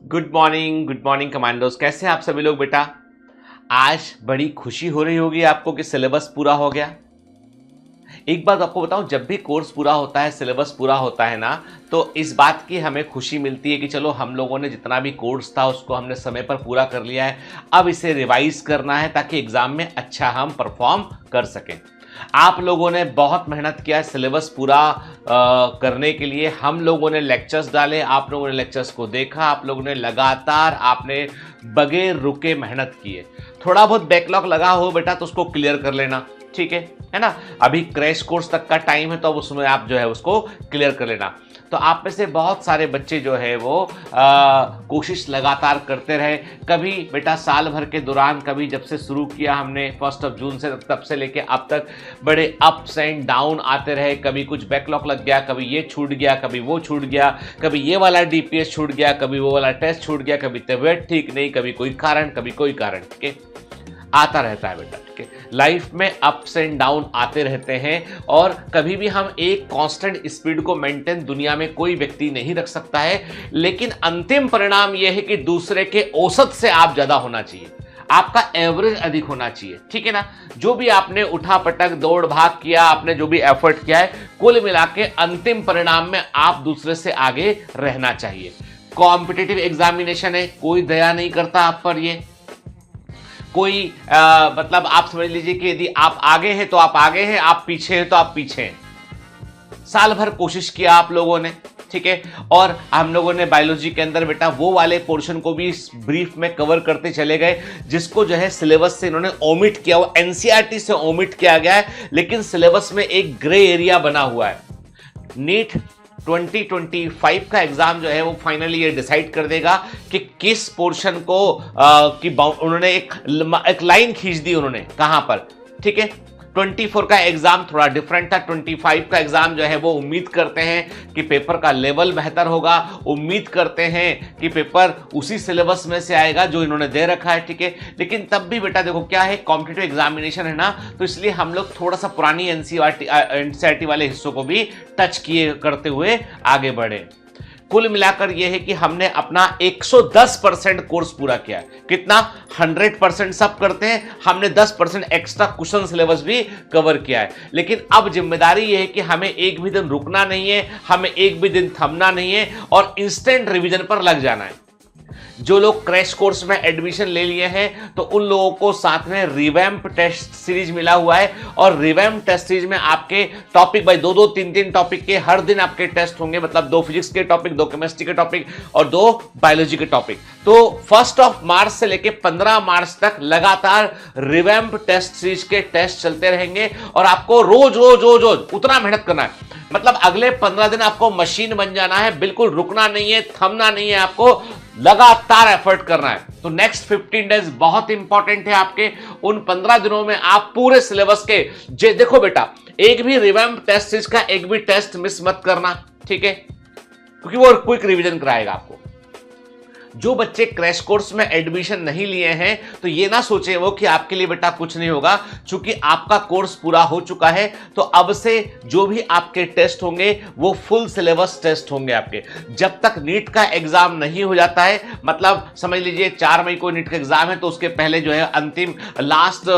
Good morning commandos. कैसे हैं आप सभी लोग बेटा? आज बड़ी खुशी हो रही होगी आपको कि सिलेबस पूरा हो गया। एक बात आपको बताऊं, जब भी कोर्स पूरा होता है, सिलेबस पूरा होता है ना, तो इस बात की हमें खुशी मिलती है कि चलो हम लोगों ने जितना भी कोर्स था उसको हमने समय पर पूरा कर लिया है। अब इसे रिवाइज करना है ताकि एग्जाम में अच्छा हम परफॉर्म कर सकें। आप लोगों ने बहुत मेहनत किया है सिलेबस पूरा करने के लिए। हम लोगों ने लेक्चर्स डाले, आप लोगों ने लेक्चर्स को देखा, आप लोगों ने लगातार आपने बगैर रुके मेहनत की है। थोड़ा बहुत बैकलॉग लगा हो बेटा तो उसको क्लियर कर लेना, ठीक है ना। अभी क्रैश कोर्स तक का टाइम है तो अब उसमें आप जो है उसको क्लियर कर लेना। तो आप में से बहुत सारे बच्चे जो है वो कोशिश लगातार करते रहे। कभी बेटा साल भर के दौरान, कभी जब से शुरू किया हमने 1 जून से, तब से लेके अब तक बड़े अप्स एंड डाउन आते रहे। कभी कुछ बैकलॉग लग गया, कभी ये छूट गया, कभी वो छूट गया, कभी ये वाला डीपीएस छूट गया, कभी वो वाला टेस्ट छूट गया, कभी तबीयत ठीक नहीं, कभी कोई कारण, कभी कोई कारण, ठीक है। आता रहता है बेटा, ठीक है। लाइफ में अप्स एंड डाउन आते रहते हैं और कभी भी हम एक कांस्टेंट स्पीड को मेंटेन दुनिया में कोई व्यक्ति नहीं रख सकता है। लेकिन अंतिम परिणाम यह है कि दूसरे के औसत से आप ज्यादा होना चाहिए, आपका एवरेज अधिक होना चाहिए, ठीक है ना। जो भी आपने उठा पटक दौड़ भाग किया, आपने जो भी एफर्ट किया है, कुल मिला के अंतिम परिणाम में आप दूसरे से आगे रहना चाहिए। कॉम्पिटिटिव एग्जामिनेशन है, कोई दया नहीं करता आप पर। ये कोई मतलब आप समझ लीजिए कि यदि आप आगे हैं तो आप आगे हैं, आप पीछे हैं तो आप पीछे हैं। साल भर कोशिश किया आप लोगों ने, ठीक है। और हम लोगों ने बायोलॉजी के अंदर बेटा वो वाले पोर्शन को भी इस ब्रीफ में कवर करते चले गए जिसको जो है सिलेबस से इन्होंने ओमिट किया, वो एनसीईआरटी से ओमिट किया गया है, लेकिन सिलेबस में एक ग्रे एरिया बना हुआ है। नीट 2025 का एग्जाम जो है वो फाइनली ये डिसाइड कर देगा कि किस पोर्शन को उन्होंने एक लाइन खींच दी उन्होंने कहां पर, ठीक है। 24 का एग्जाम थोड़ा डिफरेंट था। 25 का एग्जाम जो है वो उम्मीद करते हैं कि पेपर का लेवल बेहतर होगा, उम्मीद करते हैं कि पेपर उसी सिलेबस में से आएगा जो इन्होंने दे रखा है, ठीक है। लेकिन तब भी बेटा देखो क्या है, कॉम्पिटिटिव एग्जामिनेशन है ना, तो इसलिए हम लोग थोड़ा सा पुरानी एनसीईआरटी वाले हिस्सों को भी टच किए करते हुए आगे बढ़े। कुल मिलाकर यह है कि हमने अपना 110% कोर्स पूरा किया है। कितना? 100% सब करते हैं, हमने 10% एक्स्ट्रा क्वेश्चन सिलेबस भी कवर किया है। लेकिन अब जिम्मेदारी यह है कि हमें एक भी दिन रुकना नहीं है, हमें एक भी दिन थमना नहीं है और इंस्टेंट रिवीजन पर लग जाना है। जो लोग क्रैश कोर्स में एडमिशन ले लिए हैं तो उन लोगों को साथ में रिवैम्प टेस्ट सीरीज मिला हुआ है और रिवैम्प टेस्ट सीरीज में आपके टॉपिक भाई 2-2, 3-3 टॉपिक के हर दिन आपके टेस्ट होंगे। मतलब 2 फिजिक्स के टॉपिक, 2 केमिस्ट्री के टॉपिक और 2 बायोलॉजी के टॉपिक। तो 1 मार्च से लेकर 15 मार्च तक लगातार रिवैम्प टेस्ट सीरीज के टेस्ट चलते रहेंगे और आपको रोज रोज रोज रोज उतना मेहनत करना है। मतलब अगले 15 दिन आपको मशीन बन जाना है, बिल्कुल रुकना नहीं है, थमना नहीं है, आपको लगातार एफर्ट करना है। तो नेक्स्ट 15 डेज बहुत इंपॉर्टेंट है आपके। उन 15 दिनों में आप पूरे सिलेबस के देखो बेटा, एक भी रिवैम्प टेस्ट सीरीज का एक भी टेस्ट मिस मत करना, ठीक है, क्योंकि वो क्विक रिवीजन कराएगा आपको। जो बच्चे क्रैश कोर्स में एडमिशन नहीं लिए हैं तो ये ना सोचे वो कि आपके लिए बेटा कुछ नहीं होगा, क्योंकि आपका कोर्स पूरा हो चुका है। तो अब से जो भी आपके टेस्ट होंगे वो फुल सिलेबस टेस्ट होंगे आपके। जब तक नीट का एग्जाम नहीं हो जाता है, मतलब समझ लीजिए 4 मई को नीट का एग्जाम है, तो उसके पहले जो है अंतिम लास्ट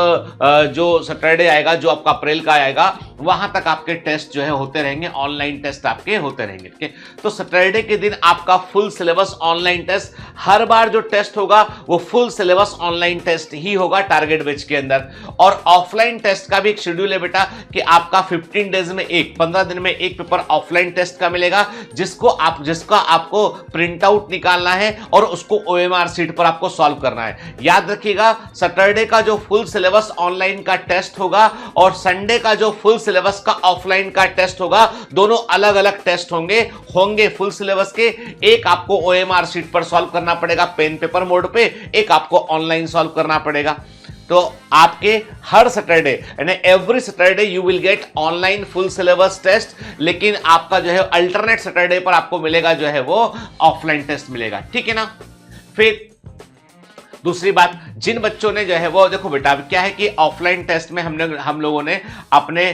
जो सैटरडे आएगा, जो आपका अप्रैल का आएगा, वहां तक आपके टेस्ट जो है होते रहेंगे, ऑनलाइन टेस्ट आपके होते रहेंगे, ठीक है। तो सैटरडे के दिन आपका फुल सिलेबस ऑनलाइन टेस्ट, हर बार जो टेस्ट होगा वो फुल सिलेबस ऑनलाइन टेस्ट ही होगा टारगेट बैच के अंदर। और ऑफलाइन टेस्ट का भी एक शेड्यूल है बेटा कि आपका 15 डेज में 15 दिन में एक पेपर ऑफलाइन टेस्ट का मिलेगा, जिसका आपको प्रिंट आउट निकालना है और उसको ओएमआर सीट पर आपको सॉल्व करना है। याद रखिएगा, सैटरडे का जो फुल सिलेबस ऑनलाइन का टेस्ट होगा और संडे का जो फुल सिलेबस का ऑफलाइन का टेस्ट होगा, दोनों अलग अलग टेस्ट होंगे फुल सिलेबस के। एक आपको ओएमआर सीट पर सॉल्व करना पड़ेगा पेन पेपर मोड पे, एक आपको ऑनलाइन सॉल्व करना पड़ेगा। तो आपके हर सैटरडे यानी every Saturday you will get online full syllabus test, लेकिन आपका जो है अल्टरनेट सैटरडे पर आपको मिलेगा जो है वो ऑफलाइन टेस्ट मिलेगा, ठीक है ना। फिर दूसरी बात, जिन बच्चों ने जो है वो देखो बेटा, अब क्या है कि ऑफलाइन टेस्ट में हम लोगों ने अपने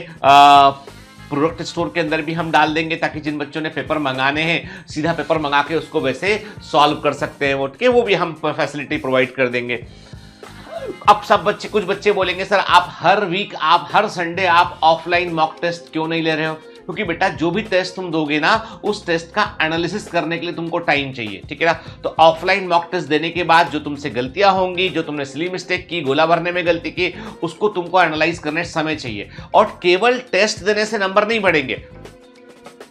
प्रोडक्ट स्टोर के अंदर भी हम डाल देंगे, ताकि जिन बच्चों ने पेपर मंगाने हैं सीधा पेपर मंगा के उसको वैसे सॉल्व कर सकते हैं वो भी हम फैसिलिटी प्रोवाइड कर देंगे। अब सब बच्चे, कुछ बच्चे बोलेंगे सर आप हर वीक, आप हर संडे आप ऑफलाइन मॉक टेस्ट क्यों नहीं ले रहे हो? क्योंकि बेटा जो भी टेस्ट तुम दोगे ना, उस टेस्ट का एनालिसिस करने के लिए तुमको टाइम चाहिए, ठीक है ना। तो ऑफलाइन मॉक टेस्ट देने के बाद जो तुमसे गलतियां होंगी, जो तुमने सिली मिस्टेक की, गोला भरने में गलती की, उसको तुमको एनालाइज करने समय चाहिए। और केवल टेस्ट देने से नंबर नहीं बढ़ेंगे।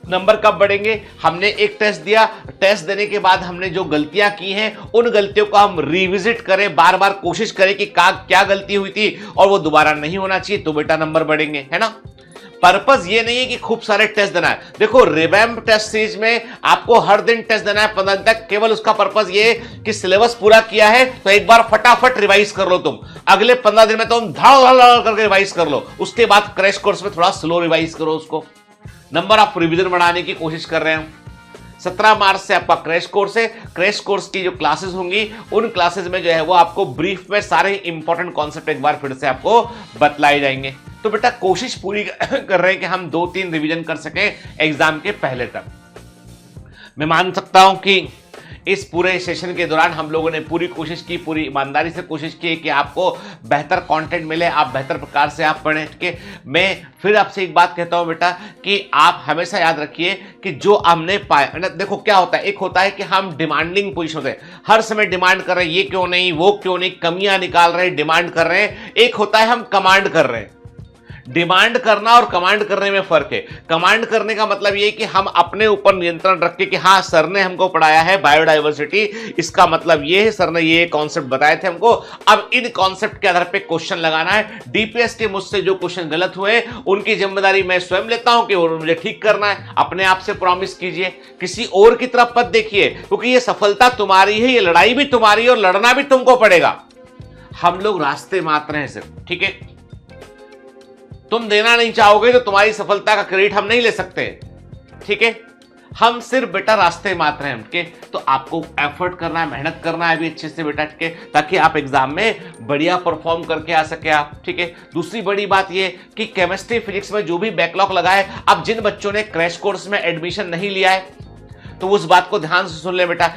नंबर कब बढ़ेंगे? हमने एक टेस्ट दिया, टेस्ट देने के बाद हमने जो गलतियां की हैं उन गलतियों को हम रिविजिट करें, बार बार कोशिश करें कि क्या गलती हुई थी और वो दोबारा नहीं होना चाहिए, तो बेटा नंबर बढ़ेंगे, है ना। पर्पस ये नहीं है कि खूब सारे टेस्ट देना है। देखो रिवैम्प टेस्ट सीरीज में आपको हर दिन टेस्ट देना है 15 दिन तक। केवल उसका पर्पस ये है कि सिलेबस पूरा किया है तो एक बार फटाफट रिवाइज कर लो तुम, अगले 15 दिन में तुम धड़ करके रिवाइज कर लो, उसके बाद क्रैश कोर्स में थोड़ा स्लो रिवाइज करो उसको। नंबर ऑफ रिवीजन बढ़ाने की कोशिश कर रहे हैं। 17 मार्च से आपका क्रैश कोर्स है। क्रैश कोर्स की जो क्लासेस होंगी उन क्लासेस में जो है वो आपको ब्रीफ में सारे इंपॉर्टेंट कॉन्सेप्ट एक बार फिर से आपको बतलाए जाएंगे। तो बेटा कोशिश पूरी कर रहे हैं कि हम 2-3 रिवीजन कर सकें एग्जाम के पहले तक। मैं मान सकता हूं कि इस पूरे सेशन के दौरान हम लोगों ने पूरी कोशिश की, पूरी ईमानदारी से कोशिश की कि आपको बेहतर कंटेंट मिले, आप बेहतर प्रकार से आप पढ़ें। कि मैं फिर आपसे एक बात कहता हूं बेटा कि आप हमेशा याद रखिए कि जो हमने पाया, देखो क्या होता है, एक होता है कि हम डिमांडिंग पोजीशन होते हैं, हर समय डिमांड कर रहे हैं, ये क्यों नहीं, वो क्यों नहीं, कमियां निकाल रहे हैं, डिमांड कर रहे हैं। एक होता है हम कमांड कर रहे हैं। डिमांड करना और कमांड करने में फर्क है। कमांड करने का मतलब ये कि हम अपने ऊपर नियंत्रण रख के कि हाँ सर ने हमको पढ़ाया है बायोडाइवर्सिटी, इसका मतलब ये है, सर ने ये कॉन्सेप्ट बताए थे हमको, अब इन कॉन्सेप्ट के आधार पे क्वेश्चन लगाना है। डीपीएस के मुझसे जो क्वेश्चन गलत हुए उनकी जिम्मेदारी मैं स्वयं लेता हूं कि मुझे ठीक करना है। अपने आप से प्रॉमिस कीजिए, किसी और की तरफ मत देखिए, क्योंकि ये सफलता तुम्हारी है, ये लड़ाई भी तुम्हारी है और लड़ना भी तुमको पड़ेगा। हम लोग रास्ते मात्र हैं सिर्फ, ठीक है। तुम देना नहीं चाहोगे तो तुम्हारी सफलता का क्रेडिट हम नहीं ले सकते, ठीक है। हम सिर्फ बेटा रास्ते मात्र हैं उनके। तो आपको एफर्ट करना है, मेहनत करना है अभी अच्छे से बेटा, ठीक है, ताकि आप एग्जाम में बढ़िया परफॉर्म करके आ सके आप, ठीक है। दूसरी बड़ी बात ये कि केमिस्ट्री फिजिक्स में जो भी बैकलॉग लगा है, अब जिन बच्चों ने क्रैश कोर्स में एडमिशन नहीं लिया है तो उस बात को ध्यान से सुन ले बेटा।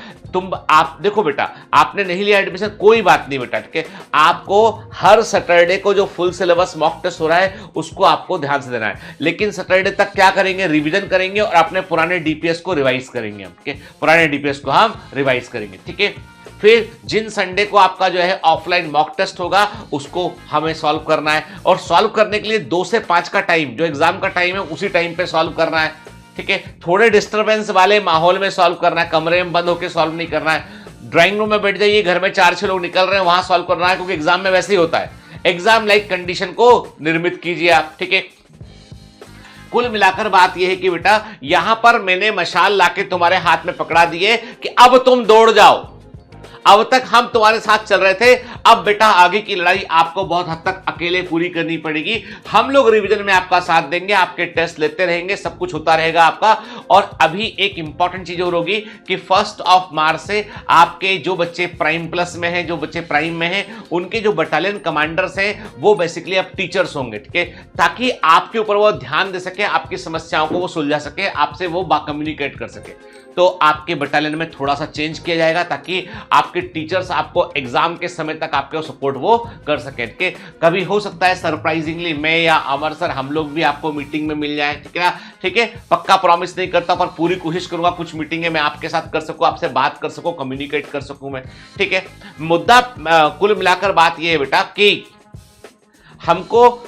आप देखो बेटा, आपने नहीं लिया एडमिशन, कोई बात नहीं बेटा, ठीक है। आपको हर सैटरडे को जो फुल सिलेबस मॉक टेस्ट हो रहा है उसको आपको ध्यान से देना है। लेकिन सैटरडे तक क्या करेंगे, रिवीजन करेंगे और अपने पुराने डीपीएस को रिवाइज करेंगे, ठीक है। पुराने डीपीएस को हम रिवाइज करेंगे, ठीक है। फिर जिन संडे को आपका जो है ऑफलाइन मॉक टेस्ट होगा उसको हमें सॉल्व करना है, और सॉल्व करने के लिए 2 से 5 का टाइम, जो एग्जाम का टाइम है उसी टाइम पे सॉल्व करना है, ठीक है। थोड़े डिस्टरबेंस वाले माहौल में सॉल्व करना है, कमरे में बंद होकर सॉल्व नहीं करना है। ड्राइंग रूम में बैठ जाइए, घर में 4-6 लोग निकल रहे हैं वहां सॉल्व करना है, क्योंकि एग्जाम में वैसे ही होता है। एग्जाम लाइक कंडीशन को निर्मित कीजिए आप, ठीक है। कुल मिलाकर बात यह है कि बेटा यहां पर मैंने मशाल लाके तुम्हारे हाथ में पकड़ा दिए कि अब तुम दौड़ जाओ। अब तक हम तुम्हारे साथ चल रहे थे, अब बेटा आगे की लड़ाई आपको बहुत हद तक अकेले पूरी करनी पड़ेगी। हम लोग रिवीजन में आपका साथ देंगे, आपके टेस्ट लेते रहेंगे, सब कुछ होता रहेगा आपका। और अभी एक इंपॉर्टेंट चीज और होगी कि 1 मार्च से आपके जो बच्चे प्राइम प्लस में हैं, जो बच्चे प्राइम में हैं, उनके जो बटालियन कमांडर्स हैं वो बेसिकली अब टीचर्स होंगे, ठीक है, ताकि आपके ऊपर वो ध्यान दे सके, आपकी समस्याओं को वो सुलझा सके, आपसे वो कम्युनिकेट कर सके। तो आपके बटालियन में थोड़ा सा चेंज किया जाएगा ताकि आपके टीचर्स आपको एग्जाम के समय तक आपके सपोर्ट वो कर सके, ठीक है। कभी हो सकता है सरप्राइजिंगली मैं या अमर सर हम लोग भी आपको मीटिंग में मिल जाए, ठीक है ना, ठीक है। पक्का प्रॉमिस नहीं करता पर पूरी कोशिश करूंगा कुछ मीटिंगें मैं आपके साथ कर सकूं, आपसे बात कर सकूं, कम्युनिकेट कर सकूं मैं, ठीक है। मुद्दा कुल मिलाकर बात यह है बेटा कि हमको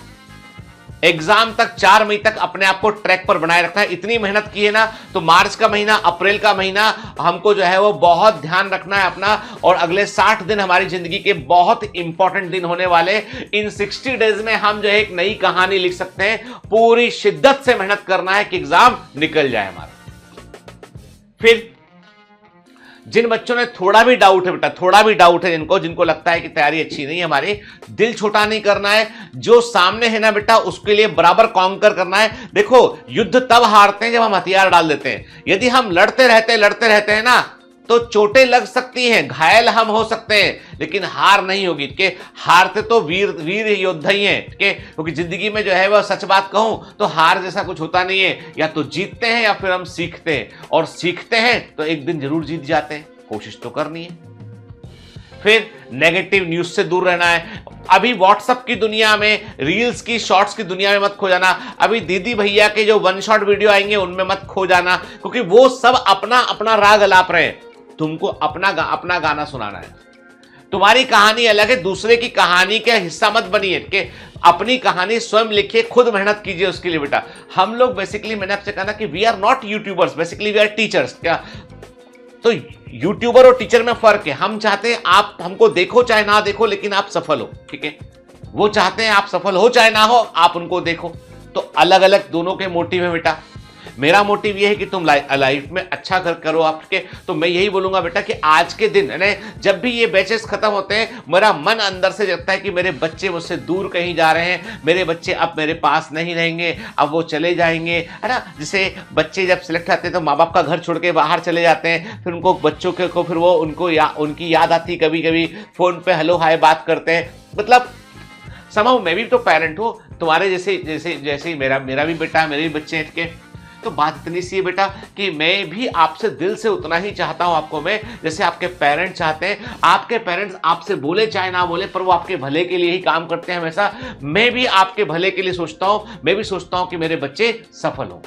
एग्जाम तक 4 मई तक अपने आप को ट्रैक पर बनाए रखना है। इतनी मेहनत की है ना, तो मार्च का महीना, अप्रैल का महीना हमको जो है वो बहुत ध्यान रखना है अपना। और अगले 60 दिन हमारी जिंदगी के बहुत इंपॉर्टेंट दिन होने वाले। इन 60 डेज में हम जो है एक नई कहानी लिख सकते हैं। पूरी शिद्दत से मेहनत करना है कि एग्जाम निकल जाए हमारा। फिर जिन बच्चों ने थोड़ा भी डाउट है बेटा, थोड़ा भी डाउट है जिनको लगता है कि तैयारी अच्छी नहीं है हमारी, दिल छोटा नहीं करना है। जो सामने है ना बेटा उसके लिए बराबर कॉन्कर करना है। देखो युद्ध तब हारते हैं जब हम हथियार डाल देते हैं। यदि हम लड़ते रहते हैं ना तो चोटें लग सकती हैं, घायल हम हो सकते हैं, लेकिन हार नहीं होगी। के हारते तो वीर वीर योद्धा ही हैं, के क्योंकि जिंदगी में जो है वह सच बात कहूं तो हार जैसा कुछ होता नहीं है, या तो जीतते हैं या फिर हम सीखते हैं, और सीखते हैं तो एक दिन जरूर जीत जाते हैं, कोशिश तो करनी है। फिर नेगेटिव न्यूज से दूर रहना है। अभी व्हाट्सएप की दुनिया में, रील्स की, शॉर्ट्स की दुनिया में मत खो जाना। अभी दीदी भैया के जो वन शॉट वीडियो आएंगे उनमें मत खो जाना, क्योंकि वो सब अपना अपना राग अलाप रहे हैं, तुमको अपना गाना सुनाना है। तुम्हारी कहानी अलग है, दूसरे की कहानी का हिस्सा मत बनिए, कि अपनी कहानी स्वयं लिखिए, खुद मेहनत कीजिए उसके लिए बेटा। हम लोग बेसिकली, मैंने आपसे कहा ना कि we are not YouTubers, basically we are teachers. क्या तो यूट्यूबर और टीचर में फर्क है। हम चाहते हैं आप हमको देखो चाहे ना देखो, लेकिन आप सफल हो, ठीक है। वो चाहते हैं आप सफल हो चाहे ना हो, आप उनको देखो। तो अलग अलग दोनों के मोटिव है बेटा। मेरा मोटिव ये है कि तुम लाइफ में अच्छा करो आपके। तो मैं यही बोलूंगा बेटा कि आज के दिन जब भी ये बैचेस खत्म होते हैं, मेरा मन अंदर से जगता है कि मेरे बच्चे मुझसे दूर कहीं जा रहे हैं, मेरे बच्चे अब मेरे पास नहीं रहेंगे, अब वो चले जाएंगे, है ना। जैसे बच्चे जब सिलेक्ट आते हैं तो माँ बाप का घर छोड़ के बाहर चले जाते हैं, फिर उनको बच्चों के को फिर वो उनकी याद आती, कभी कभी फोन पे हेलो हाय बात करते हैं। मतलब समझो, मैं भी तो पेरेंट हूँ तुम्हारे जैसे जैसे जैसे मेरा भी बेटा है, मेरे भी बच्चे हैं, के तो बात इतनी सी है बेटा कि मैं भी आपसे दिल से उतना ही चाहता हूं आपको, मैं जैसे आपके पेरेंट्स चाहते हैं। आपके पेरेंट्स आपसे बोले चाहे ना बोले, पर वो आपके भले के लिए ही काम करते हैं हमेशा। मैं भी आपके भले के लिए सोचता हूं, मैं भी सोचता हूं कि मेरे बच्चे सफल हों।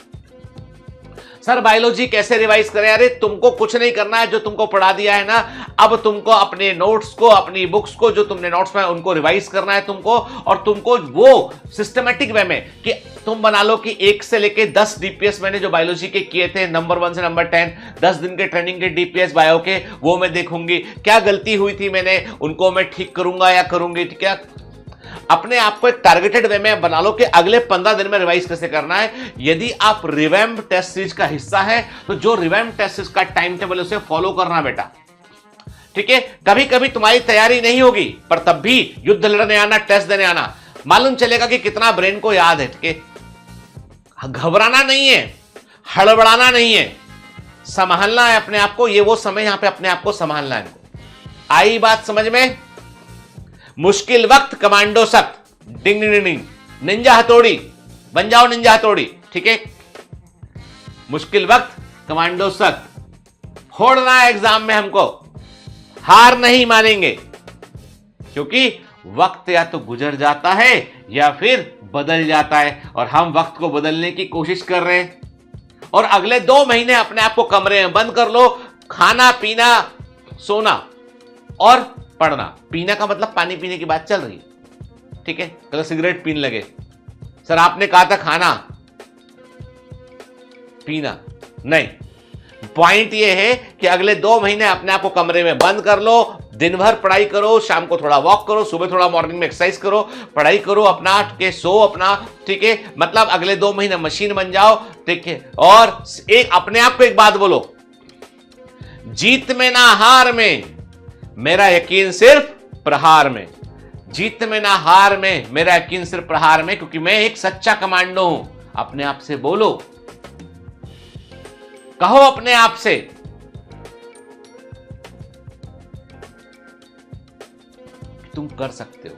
सर बायोलॉजी कैसे रिवाइज करें? अरे तुमको कुछ नहीं करना है, जो तुमको पढ़ा दिया है ना, अब तुमको अपने नोट्स को, अपनी बुक्स को, जो तुमने नोट्स में उनको रिवाइज करना है तुमको, और तुमको वो सिस्टमेटिक वे में कि तुम बना लो कि 1 से लेके 10 डीपीएस मैंने जो बायोलॉजी के किए थे, नंबर 1 से नंबर 10, 10 दिन के ट्रेनिंग के डीपीएस बायो के, वो मैं देखूंगी। क्या गलती हुई थी मैंने, उनको मैं ठीक करूंगा या करूंगी, ठीक है। अपने आप को एक टारगेटेड वे में बना लो कि अगले 15 दिन में रिवाइज कैसे करना है। यदि आप रिवैम्प टेस्ट सीरीज का हिस्सा है, तो जो रिवैम्प टेस्ट सीरीज का टाइम टेबल उसे फॉलो करना बेटा, ठीक है। कभी कभी तुम्हारी तैयारी नहीं होगी, पर तब भी युद्ध लड़ने आना, टेस्ट देने आना, मालूम चलेगा कि कितना ब्रेन को याद है, ठीक है। घबराना नहीं है, हड़बड़ाना नहीं है, संभालना है अपने आप को। ये वो समय यहां पे अपने आप को संभालना है। आई बात समझ में? मुश्किल वक्त कमांडो सख्त, डिंग डिंग डिंग, निंजा हथौड़ी बन जाओ, निंजा हथौड़ी, ठीक है। मुश्किल वक्त कमांडो सख्त, फोड़ना है एग्जाम में हमको, हार नहीं मानेंगे, क्योंकि वक्त या तो गुजर जाता है या फिर बदल जाता है, और हम वक्त को बदलने की कोशिश कर रहे हैं। और अगले 2 महीने अपने आप को कमरे में बंद कर लो, खाना पीना सोना और पढ़ना। पीना का मतलब पानी पीने की बात चल रही है, ठीक है। अगर सिगरेट पीने लगे, सर आपने कहा था खाना पीना नहीं। पॉइंट ये है कि अगले 2 महीने अपने आप को कमरे में बंद कर लो, दिन भर पढ़ाई करो, शाम को थोड़ा वॉक करो, सुबह थोड़ा मॉर्निंग में एक्सरसाइज करो, पढ़ाई करो अपना के सो अपना, ठीक है। मतलब अगले 2 महीने मशीन बन जाओ, ठीक है। और एक अपने आप को एक बात बोलो, जीत में ना हार में, मेरा यकीन सिर्फ प्रहार में। जीत में ना हार में, मेरा यकीन सिर्फ प्रहार में, क्योंकि मैं एक सच्चा कमांडो हूं। अपने आप से बोलो, कहो अपने आप से, तुम कर सकते हो।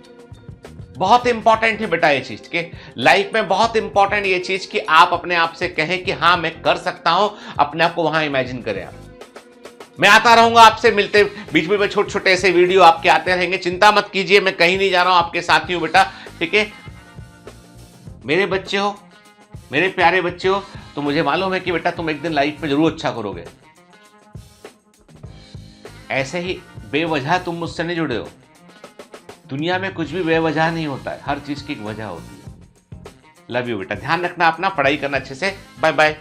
बहुत इंपॉर्टेंट है बेटा ये चीज के लाइफ में, बहुत इंपॉर्टेंट ये चीज कि आप अपने आप से कहें कि हां मैं कर सकता हूं। अपने आप को वहां इमेजिन करें आप। मैं आता रहूंगा आपसे मिलते, बीच बीच में छोटे छोटे ऐसे वीडियो आपके आते रहेंगे। चिंता मत कीजिए, मैं कहीं नहीं जा रहा हूं, आपके साथ ही हूं बेटा, ठीक है। मेरे बच्चे हो, मेरे प्यारे बच्चे हो, तो मुझे मालूम है कि बेटा तुम एक दिन लाइफ में जरूर अच्छा करोगे। ऐसे ही बेवजह तुम मुझसे नहीं जुड़े हो। दुनिया में कुछ भी बेवजह नहीं होता है, हर चीज की एक वजह होती है। लव यू बेटा, ध्यान रखना अपना, पढ़ाई करना अच्छे से। Bye bye.